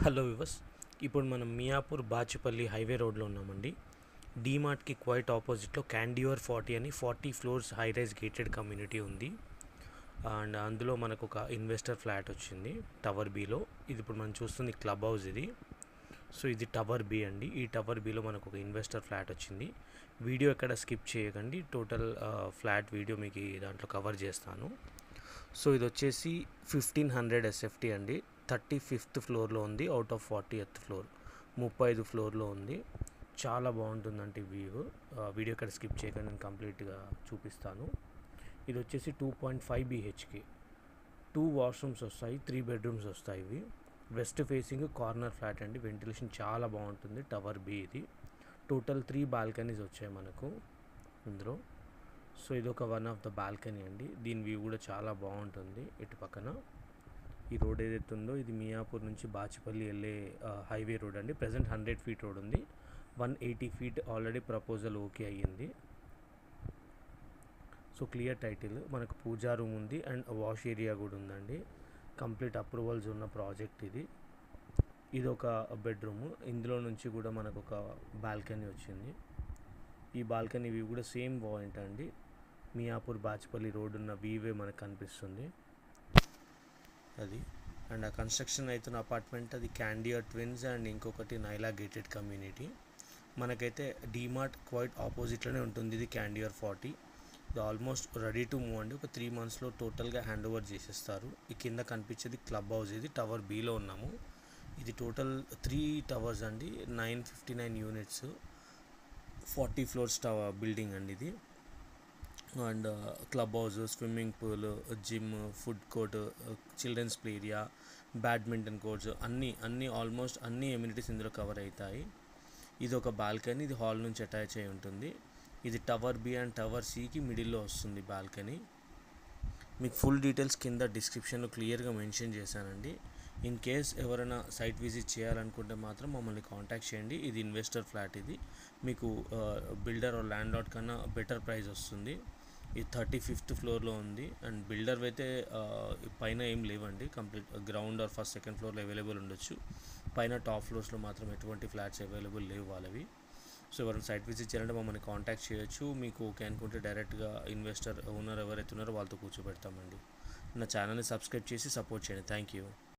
Hello వివస్. ఇప్పుడు మనం Miyapur Bachupally highway రోడ్లో ఉన్నామండి. డీమార్ట్కి క్వైట్ ఆపోజిట్లో క్యాండియోర్ 40 అని 40 floors high rise gated community ఉంది. అండ్ అందులో మనకు ఒక ఇన్వెస్టర్ ఫ్లాట్ వచ్చింది టవర్ బిలో. ఇది ఇప్పుడు మనం చూస్తుంది క్లబ్ హౌస్ ఇది. సో ఇది టవర్ బి అండి. ఈ టవర్ బిలో మనకు ఒక ఇన్వెస్టర్ ఫ్లాట్ వచ్చింది. వీడియో ఎక్కడ స్కిప్ చేయకండి, టోటల్ ఫ్లాట్ వీడియో మీకు దాంట్లో కవర్ చేస్తాను. సో ఇది వచ్చేసి 1500 ఎస్ఎఫ్టీ అండి. 35th ఫ్లోర్లో ఉంది అవుట్ ఆఫ్ 40th ఫ్లోర్. 35 ఫ్లోర్లో ఉంది. చాలా బాగుంటుందండి వ్యూ. వీడియో ఇక్కడ స్కిప్ చేయకుండా నేను కంప్లీట్గా చూపిస్తాను. ఇది వచ్చేసి 2.5 BHK, 2 వాష్రూమ్స్ వస్తాయి, 3 బెడ్రూమ్స్ వస్తాయి. ఇవి వెస్ట్ ఫేసింగ్ కార్నర్ ఫ్లాట్ అండి. వెంటిలేషన్ చాలా బాగుంటుంది. టవర్ బి ఇది. టోటల్ 3 బాల్కనీస్ వచ్చాయి మనకు ఇందులో. సో ఇది ఒక వన్ ఆఫ్ ద బాల్కనీ అండి. దీని వ్యూ కూడా చాలా బాగుంటుంది. ఇటు పక్కన ఈ రోడ్ ఏదైతే ఉందో ఇది మియాపూర్ నుంచి బాచుపల్లి వెళ్ళే హైవే రోడ్ అండి. ప్రజెంట్ 100 ఫీట్ రోడ్ ఉంది. 180 ఫీట్ ఆల్రెడీ ప్రపోజల్ ఓకే అయ్యింది. So clear title. మనకు పూజా రూమ్ ఉంది అండ్ వాష్ ఏరియా కూడా ఉందండి. కంప్లీట్ అప్రూవల్స్ ఉన్న ప్రాజెక్ట్ ఇది. ఇది ఒక బెడ్రూమ్. ఇందులో నుంచి కూడా మనకు ఒక బాల్కనీ వచ్చింది. ఈ బాల్కనీ వ్యూ కూడా సేమ్ పాయింట్ అండి. మియాపూర్ బాచుపల్లి రోడ్ ఉన్న వీవే మనకు కనిపిస్తుంది అది. అండ్ ఆ కన్స్ట్రక్షన్ అవుతున్న అపార్ట్మెంట్ అది క్యాండియర్ ట్విన్స్ అండ్ ఇంకొకటి నైలా గేటెడ్ కమ్యూనిటీ. మనకైతే డీమార్ట్ క్వైట్ ఆపోజిట్లోనే ఉంటుంది. ఇది క్యాండియర్ 40. ఇది ఆల్మోస్ట్ రెడీ టు మూవ్ అండి. ఒక 3 monthsలో టోటల్గా హ్యాండ్ ఓవర్ చేసేస్తారు. ఈ కింద కనిపించేది క్లబ్ హౌస్. ఇది టవర్ బిలో ఉన్నాము. ఇది టోటల్ 3 టవర్స్ అండి. 959 యూనిట్స్, 40 ఫ్లోర్స్ బిల్డింగ్ అండి ఇది. And club house, swimming pool, gym, food court, childrens play area, badminton courts అన్నీ ఆల్మోస్ట్ అన్ని ఎమ్యూనిటీస్ ఇందులో కవర్ అవుతాయి. ఇది ఒక బాల్కనీ. ఇది హాల్ నుంచి అటాచ్ అయి ఉంటుంది. ఇది టవర్ బి అండ్ టవర్ సికి మిడిల్లో వస్తుంది బాల్కనీ. మీకు ఫుల్ డీటెయిల్స్ కింద డిస్క్రిప్షన్లో క్లియర్గా మెన్షన్ చేశానండి. ఇన్ కేస్ ఎవరైనా సైట్ విజిట్ చేయాలనుకుంటే మాత్రం మమ్మల్ని కాంటాక్ట్ చేయండి. ఇది ఇన్వెస్టర్ ఫ్లాట్. ఇది మీకు బిల్డర్ ల్యాండ్ లాట్ కన్నా బెటర్ ప్రైస్ వస్తుంది. ఇది 35th ఫ్లోర్లో ఉంది. అండ్ బిల్డర్ అయితే పైన ఏం లేవండి. Complete ground or first second ఫ్లోర్లో అవైలబుల్ ఉండొచ్చు. పైన టాప్ ఫ్లోర్స్లో మాత్రం ఎటువంటి ఫ్లాట్స్ అవైలబుల్ లేవు వాళ్ళవి. సో ఎవరైనా సైట్ విజిట్ చేయాలంటే మమ్మల్ని కాంటాక్ట్ చేయొచ్చు. మీకు ఓకే అనుకుంటే డైరెక్ట్గా ఇన్వెస్టర్ ఓనర్ ఎవరైతే ఉన్నారో వాళ్ళతో కూర్చోబెడతామండి. నా ఛానల్ని సబ్స్క్రైబ్ చేసి సపోర్ట్ చేయండి. Thank you.